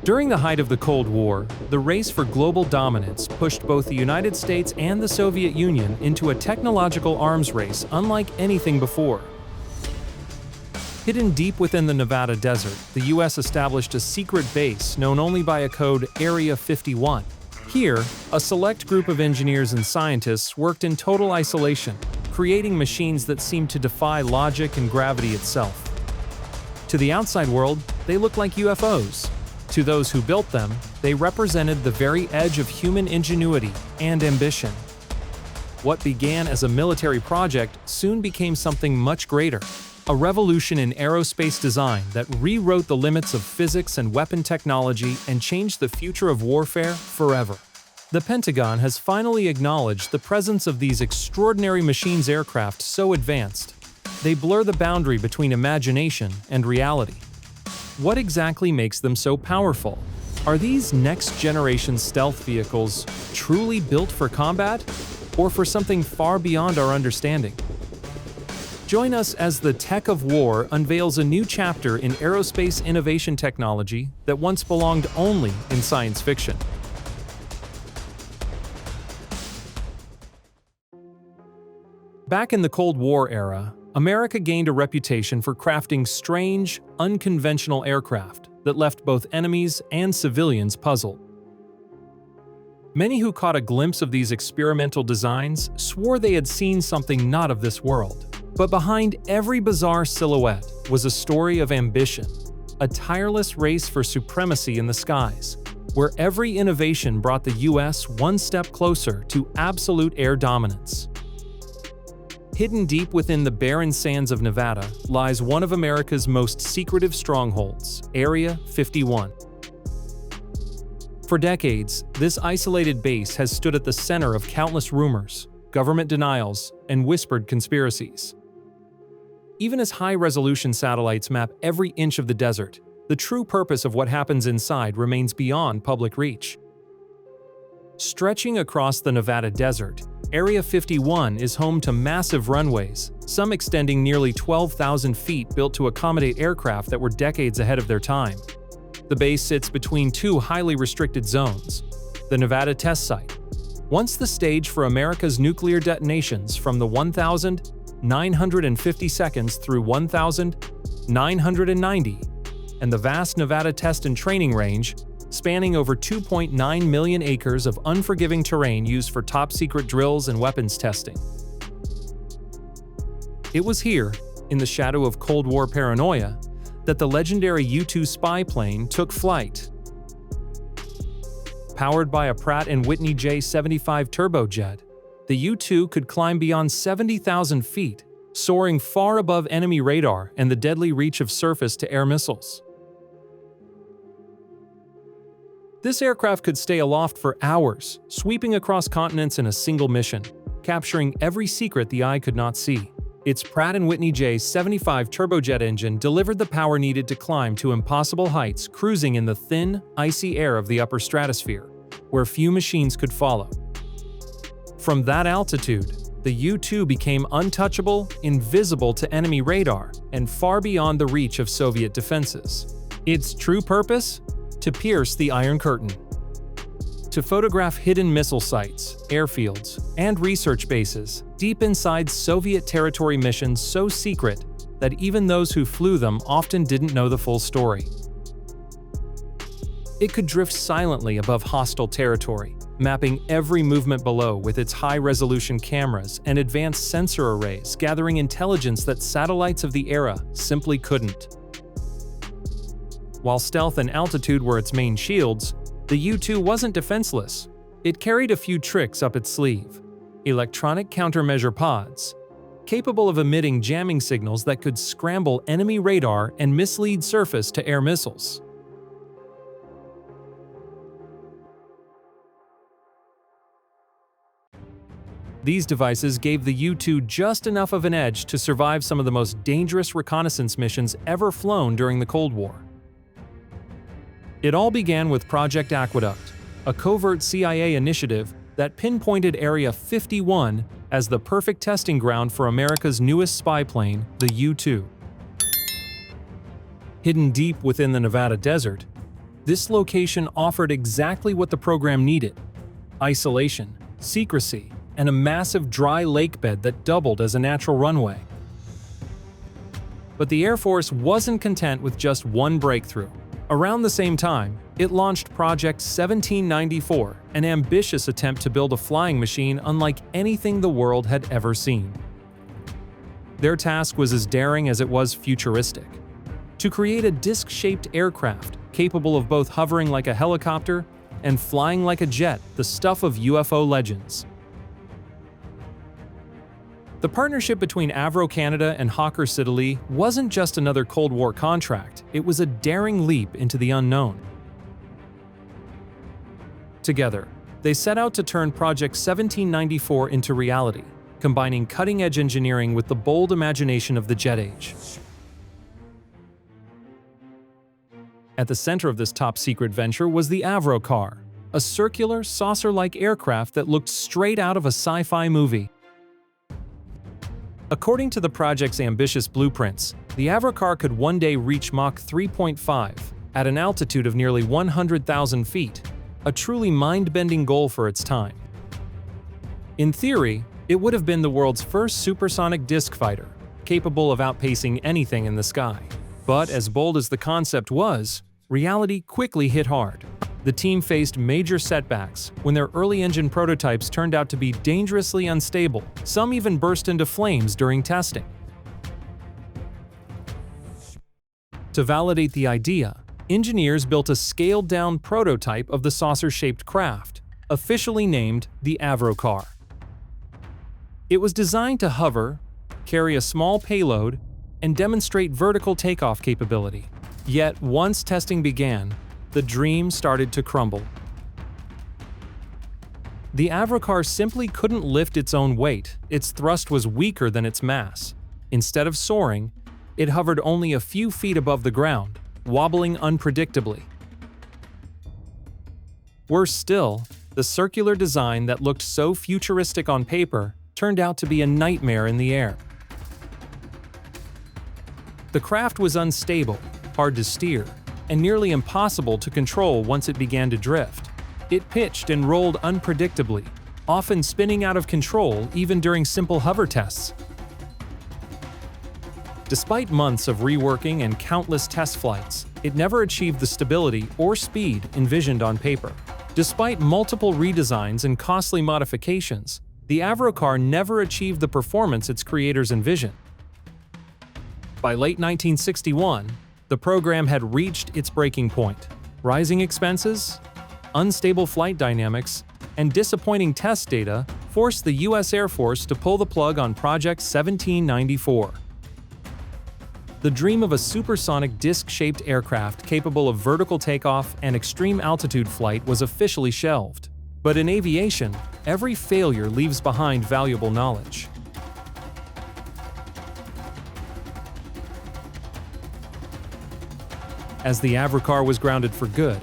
During the height of the Cold War, the race for global dominance pushed both the United States and the Soviet Union into a technological arms race unlike anything before. Hidden deep within the Nevada desert, the US established a secret base known only by a code Area 51. Here, a select group of engineers and scientists worked in total isolation, creating machines that seemed to defy logic and gravity itself. To the outside world, they looked like UFOs. To those who built them, they represented the very edge of human ingenuity and ambition. What began as a military project soon became something much greater, a revolution in aerospace design that rewrote the limits of physics and weapon technology and changed the future of warfare forever. The Pentagon has finally acknowledged the presence of these extraordinary machines aircraft so advanced. They blur the boundary between imagination and reality. What exactly makes them so powerful? Are these next-generation stealth vehicles truly built for combat, or for something far beyond our understanding? Join us as the Tech of War unveils a new chapter in aerospace innovation technology that once belonged only in science fiction. Back in the Cold War era, America gained a reputation for crafting strange, unconventional aircraft that left both enemies and civilians puzzled. Many who caught a glimpse of these experimental designs swore they had seen something not of this world. But behind every bizarre silhouette was a story of ambition, a tireless race for supremacy in the skies, where every innovation brought the US one step closer to absolute air dominance. Hidden deep within the barren sands of Nevada lies one of America's most secretive strongholds, Area 51. For decades, this isolated base has stood at the center of countless rumors, government denials, and whispered conspiracies. Even as high-resolution satellites map every inch of the desert, the true purpose of what happens inside remains beyond public reach. Stretching across the Nevada desert, Area 51 is home to massive runways, some extending nearly 12,000 feet built to accommodate aircraft that were decades ahead of their time. The base sits between two highly restricted zones. The Nevada Test Site, once the stage for America's nuclear detonations from the 1,950 seconds through 1,990, and the vast Nevada Test and Training Range, spanning over 2.9 million acres of unforgiving terrain used for top-secret drills and weapons testing. It was here, in the shadow of Cold War paranoia, that the legendary U-2 spy plane took flight. Powered by a Pratt & Whitney J75 turbojet, the U-2 could climb beyond 70,000 feet, soaring far above enemy radar and the deadly reach of surface-to-air missiles. This aircraft could stay aloft for hours, sweeping across continents in a single mission, capturing every secret the eye could not see. Its Pratt & Whitney J75 turbojet engine delivered the power needed to climb to impossible heights, cruising in the thin, icy air of the upper stratosphere, where few machines could follow. From that altitude, the U-2 became untouchable, invisible to enemy radar, and far beyond the reach of Soviet defenses. Its true purpose? To pierce the Iron Curtain. To photograph hidden missile sites, airfields, and research bases deep inside Soviet territory, missions so secret that even those who flew them often didn't know the full story. It could drift silently above hostile territory, mapping every movement below with its high-resolution cameras and advanced sensor arrays, gathering intelligence that satellites of the era simply couldn't. While stealth and altitude were its main shields, the U-2 wasn't defenseless. It carried a few tricks up its sleeve. Electronic countermeasure pods, capable of emitting jamming signals that could scramble enemy radar and mislead surface-to-air missiles. These devices gave the U-2 just enough of an edge to survive some of the most dangerous reconnaissance missions ever flown during the Cold War. It all began with Project Aqueduct, a covert CIA initiative that pinpointed Area 51 as the perfect testing ground for America's newest spy plane, the U-2. Hidden deep within the Nevada desert, This location offered exactly what the program needed: isolation, secrecy, and a massive dry lake bed that doubled as a natural runway. But the Air Force wasn't content with just one breakthrough. Around the same time, it launched Project 1794, an ambitious attempt to build a flying machine unlike anything the world had ever seen. Their task was as daring as it was futuristic: to create a disc-shaped aircraft capable of both hovering like a helicopter and flying like a jet, the stuff of UFO legends. The partnership between Avro Canada and Hawker Siddeley wasn't just another Cold War contract, it was a daring leap into the unknown. Together, they set out to turn Project 1794 into reality, combining cutting-edge engineering with the bold imagination of the jet age. At the center of this top-secret venture was the Avro car, a circular, saucer-like aircraft that looked straight out of a sci-fi movie. According to the project's ambitious blueprints, the Avro car could one day reach Mach 3.5 at an altitude of nearly 100,000 feet, a truly mind-bending goal for its time. In theory, it would have been the world's first supersonic disc fighter, capable of outpacing anything in the sky. But as bold as the concept was, reality quickly hit hard. The team faced major setbacks when their early engine prototypes turned out to be dangerously unstable. Some even burst into flames during testing. To validate the idea, engineers built a scaled-down prototype of the saucer-shaped craft, officially named the Avro car. It was designed to hover, carry a small payload, and demonstrate vertical takeoff capability. Yet once testing began, the dream started to crumble. The Avro car simply couldn't lift its own weight. Its thrust was weaker than its mass. Instead of soaring, it hovered only a few feet above the ground, wobbling unpredictably. Worse still, the circular design that looked so futuristic on paper turned out to be a nightmare in the air. The craft was unstable, hard to steer, and nearly impossible to control once it began to drift. It pitched and rolled unpredictably, often spinning out of control even during simple hover tests. Despite months of reworking and countless test flights, it never achieved the stability or speed envisioned on paper. Despite multiple redesigns and costly modifications, the Avro car never achieved the performance its creators envisioned. By late 1961, the program had reached its breaking point. Rising expenses, unstable flight dynamics, and disappointing test data forced the U.S. Air Force to pull the plug on Project 1794. The dream of a supersonic disc-shaped aircraft capable of vertical takeoff and extreme altitude flight was officially shelved. But in aviation, every failure leaves behind valuable knowledge. As the Avro car was grounded for good,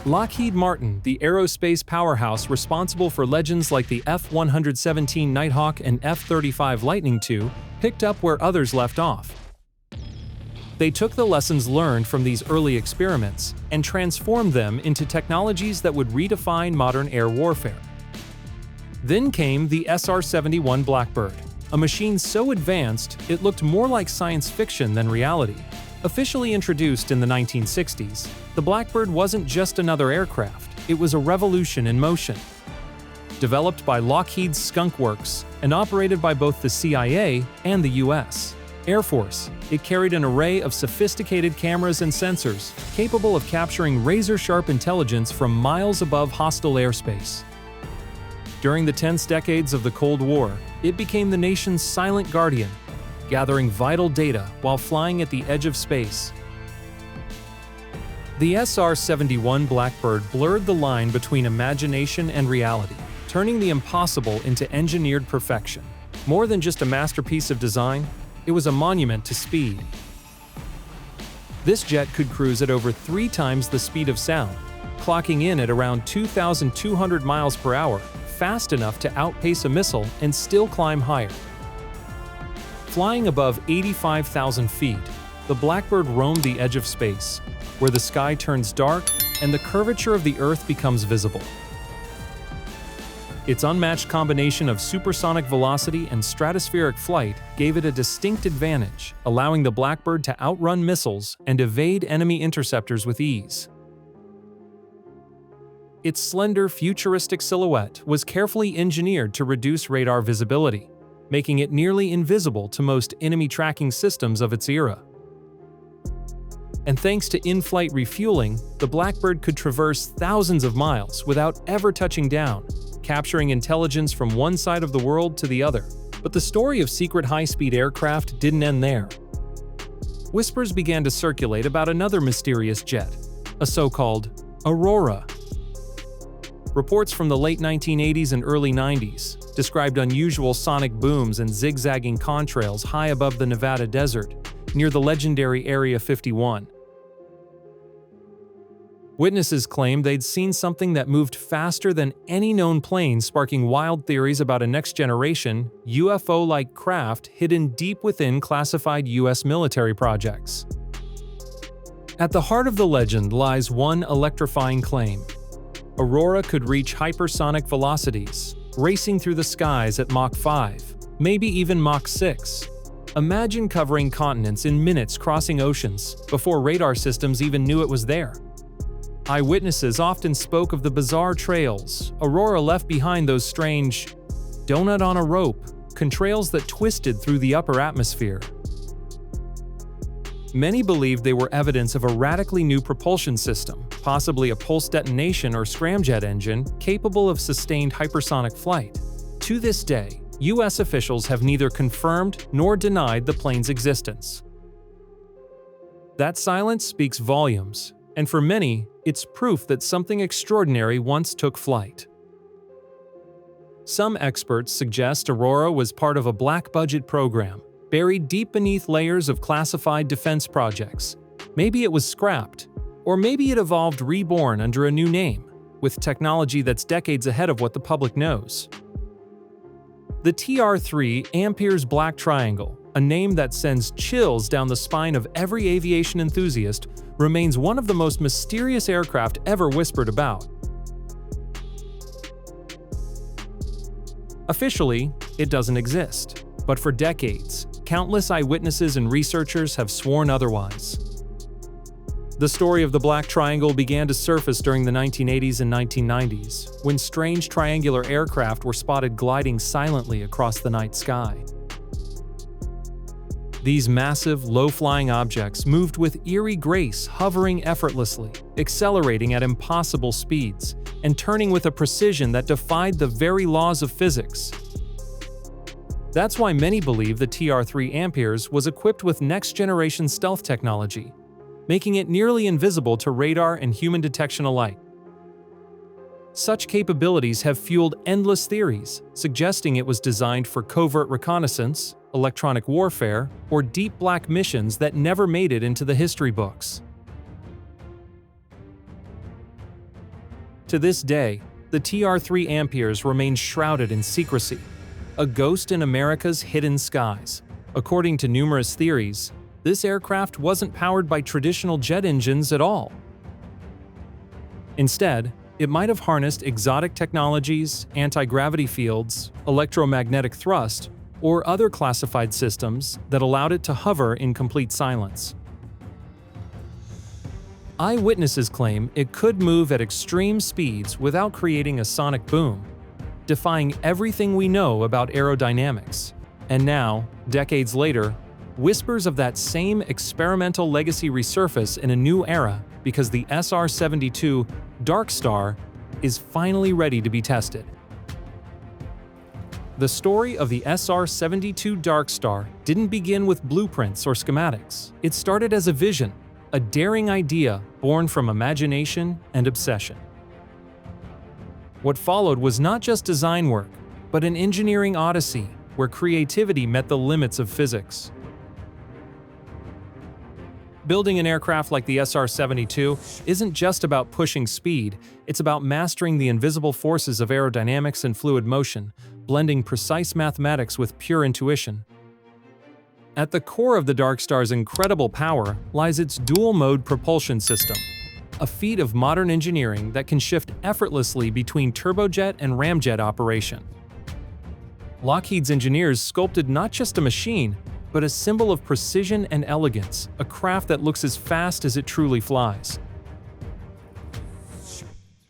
Lockheed Martin, the aerospace powerhouse responsible for legends like the F-117 Nighthawk and F-35 Lightning II, picked up where others left off. They took the lessons learned from these early experiments and transformed them into technologies that would redefine modern air warfare. Then came the SR-71 Blackbird, a machine so advanced it looked more like science fiction than reality. Officially introduced in the 1960s, the Blackbird wasn't just another aircraft, it was a revolution in motion. Developed by Lockheed's Skunk Works and operated by both the CIA and the U.S. Air Force, it carried an array of sophisticated cameras and sensors capable of capturing razor-sharp intelligence from miles above hostile airspace. During the tense decades of the Cold War, it became the nation's silent guardian, gathering vital data while flying at the edge of space. The SR-71 Blackbird blurred the line between imagination and reality, turning the impossible into engineered perfection. More than just a masterpiece of design, it was a monument to speed. This jet could cruise at over 3 times the speed of sound, clocking in at around 2,200 miles per hour, fast enough to outpace a missile and still climb higher. Flying above 85,000 feet, the Blackbird roamed the edge of space, where the sky turns dark and the curvature of the Earth becomes visible. Its unmatched combination of supersonic velocity and stratospheric flight gave it a distinct advantage, allowing the Blackbird to outrun missiles and evade enemy interceptors with ease. Its slender, futuristic silhouette was carefully engineered to reduce radar visibility, making it nearly invisible to most enemy tracking systems of its era. And thanks to in-flight refueling, the Blackbird could traverse thousands of miles without ever touching down, capturing intelligence from one side of the world to the other. But the story of secret high-speed aircraft didn't end there. Whispers began to circulate about another mysterious jet, a so-called Aurora. Reports from the late 1980s and early 90s described unusual sonic booms and zigzagging contrails high above the Nevada desert, near the legendary Area 51. Witnesses claimed they'd seen something that moved faster than any known plane, sparking wild theories about a next-generation, UFO-like craft hidden deep within classified U.S. military projects. At the heart of the legend lies one electrifying claim. Aurora could reach hypersonic velocities, racing through the skies at Mach 5, maybe even Mach 6. Imagine covering continents in minutes, crossing oceans, before radar systems even knew it was there. Eyewitnesses often spoke of the bizarre trails Aurora left behind, those strange donut on a rope contrails that twisted through the upper atmosphere. Many believed they were evidence of a radically new propulsion system, possibly a pulse detonation or scramjet engine capable of sustained hypersonic flight. To this day, U.S. officials have neither confirmed nor denied the plane's existence. That silence speaks volumes, and for many, it's proof that something extraordinary once took flight. Some experts suggest Aurora was part of a black-budget program, buried deep beneath layers of classified defense projects. Maybe it was scrapped, or maybe it evolved reborn under a new name, with technology that's decades ahead of what the public knows. The TR-3 Black Triangle, a name that sends chills down the spine of every aviation enthusiast, remains one of the most mysterious aircraft ever whispered about. Officially, it doesn't exist, but for decades, countless eyewitnesses and researchers have sworn otherwise. The story of the Black Triangle began to surface during the 1980s and 1990s, when strange triangular aircraft were spotted gliding silently across the night sky. These massive, low-flying objects moved with eerie grace, hovering effortlessly, accelerating at impossible speeds, and turning with a precision that defied the very laws of physics. That's why many believe the TR-3 was equipped with next-generation stealth technology, making it nearly invisible to radar and human detection alike. Such capabilities have fueled endless theories, suggesting it was designed for covert reconnaissance, electronic warfare, or deep black missions that never made it into the history books. To this day, the TR-3 remains shrouded in secrecy, a ghost in America's hidden skies. According to numerous theories, this aircraft wasn't powered by traditional jet engines at all. Instead, it might have harnessed exotic technologies, anti-gravity fields, electromagnetic thrust, or other classified systems that allowed it to hover in complete silence. Eyewitnesses claim it could move at extreme speeds without creating a sonic boom, defying everything we know about aerodynamics. And now, decades later, whispers of that same experimental legacy resurface in a new era because the SR-72 Dark Star is finally ready to be tested. The story of the SR-72 Dark Star didn't begin with blueprints or schematics. It started as a vision, a daring idea born from imagination and obsession. What followed was not just design work, but an engineering odyssey where creativity met the limits of physics. Building an aircraft like the SR-72 isn't just about pushing speed, it's about mastering the invisible forces of aerodynamics and fluid motion, blending precise mathematics with pure intuition. At the core of the Dark Star's incredible power lies its dual-mode propulsion system, a feat of modern engineering that can shift effortlessly between turbojet and ramjet operation. Lockheed's engineers sculpted not just a machine, but a symbol of precision and elegance, a craft that looks as fast as it truly flies.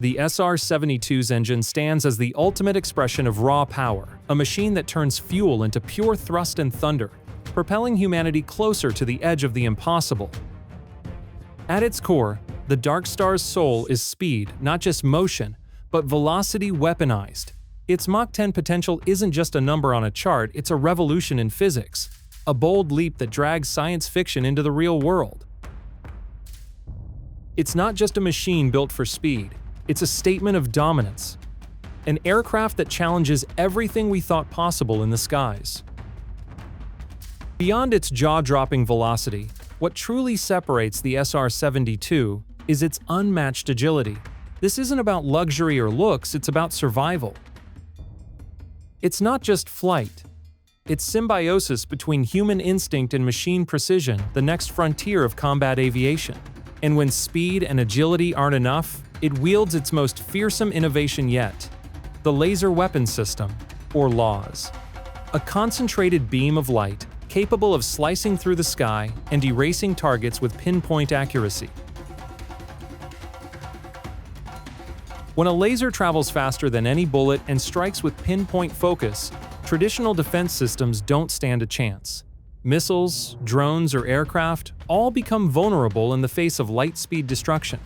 The SR-72's engine stands as the ultimate expression of raw power, a machine that turns fuel into pure thrust and thunder, propelling humanity closer to the edge of the impossible. At its core, the Dark Star's soul is speed, not just motion, but velocity weaponized. Its Mach 10 potential isn't just a number on a chart, it's a revolution in physics, a bold leap that drags science fiction into the real world. It's not just a machine built for speed, it's a statement of dominance, an aircraft that challenges everything we thought possible in the skies. Beyond its jaw-dropping velocity, what truly separates the SR-72 is its unmatched agility. This isn't about luxury or looks, it's about survival. It's not just flight. It's symbiosis between human instinct and machine precision, the next frontier of combat aviation. And when speed and agility aren't enough, it wields its most fearsome innovation yet: the laser weapon system, or LAWS. A concentrated beam of light capable of slicing through the sky and erasing targets with pinpoint accuracy. When a laser travels faster than any bullet and strikes with pinpoint focus, traditional defense systems don't stand a chance. Missiles, drones, or aircraft all become vulnerable in the face of light-speed destruction.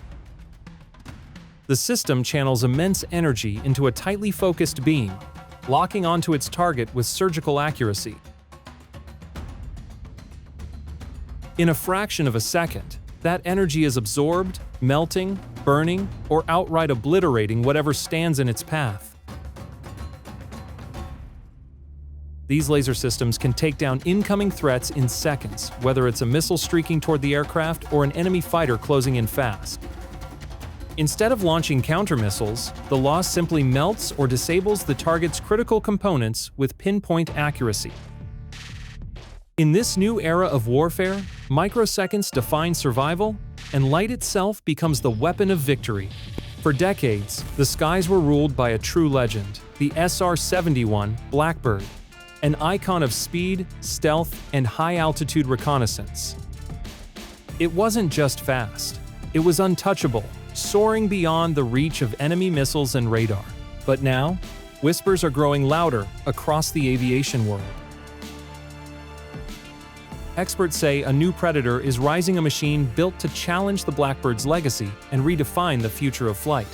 The system channels immense energy into a tightly focused beam, locking onto its target with surgical accuracy. In a fraction of a second, that energy is absorbed, melting, burning, or outright obliterating whatever stands in its path. These laser systems can take down incoming threats in seconds, whether it's a missile streaking toward the aircraft or an enemy fighter closing in fast. Instead of launching counter-missiles, the LAWS simply melts or disables the target's critical components with pinpoint accuracy. In this new era of warfare, microseconds define survival, and light itself becomes the weapon of victory. For decades, the skies were ruled by a true legend, the SR-71 Blackbird, an icon of speed, stealth, and high-altitude reconnaissance. It wasn't just fast, it was untouchable, soaring beyond the reach of enemy missiles and radar. But now, whispers are growing louder across the aviation world. Experts say a new predator is rising, a machine built to challenge the Blackbird's legacy and redefine the future of flight.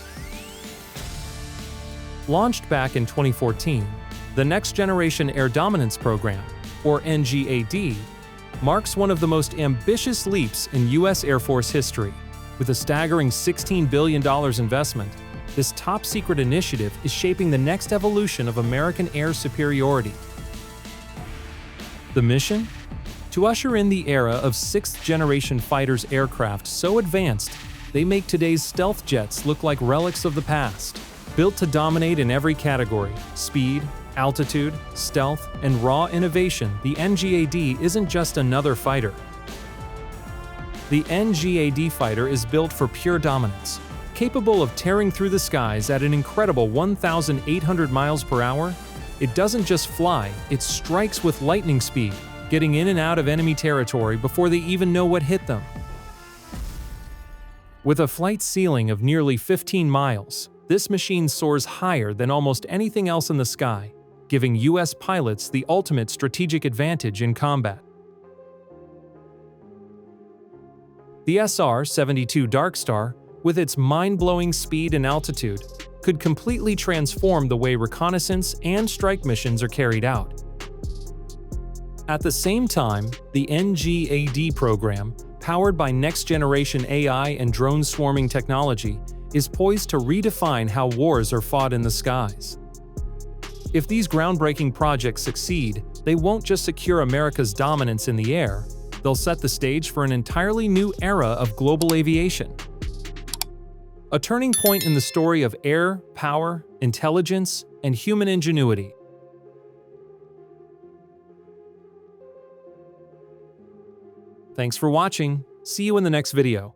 Launched back in 2014, the Next Generation Air Dominance Program, or NGAD, marks one of the most ambitious leaps in U.S. Air Force history. With a staggering $16 billion investment, this top-secret initiative is shaping the next evolution of American air superiority. The mission? To usher in the era of sixth-generation fighters aircraft so advanced, they make today's stealth jets look like relics of the past. Built to dominate in every category: speed, altitude, stealth, and raw innovation, the NGAD isn't just another fighter. The NGAD fighter is built for pure dominance. Capable of tearing through the skies at an incredible 1,800 miles per hour, it doesn't just fly, it strikes with lightning speed, getting in and out of enemy territory before they even know what hit them. With a flight ceiling of nearly 15 miles, this machine soars higher than almost anything else in the sky, giving U.S. pilots the ultimate strategic advantage in combat. The SR-72 Dark Star, with its mind-blowing speed and altitude, could completely transform the way reconnaissance and strike missions are carried out. At the same time, the NGAD program, powered by next-generation AI and drone swarming technology, is poised to redefine how wars are fought in the skies. If these groundbreaking projects succeed, they won't just secure America's dominance in the air, they'll set the stage for an entirely new era of global aviation. A turning point in the story of air, power, intelligence, and human ingenuity. Thanks for watching. See you in the next video.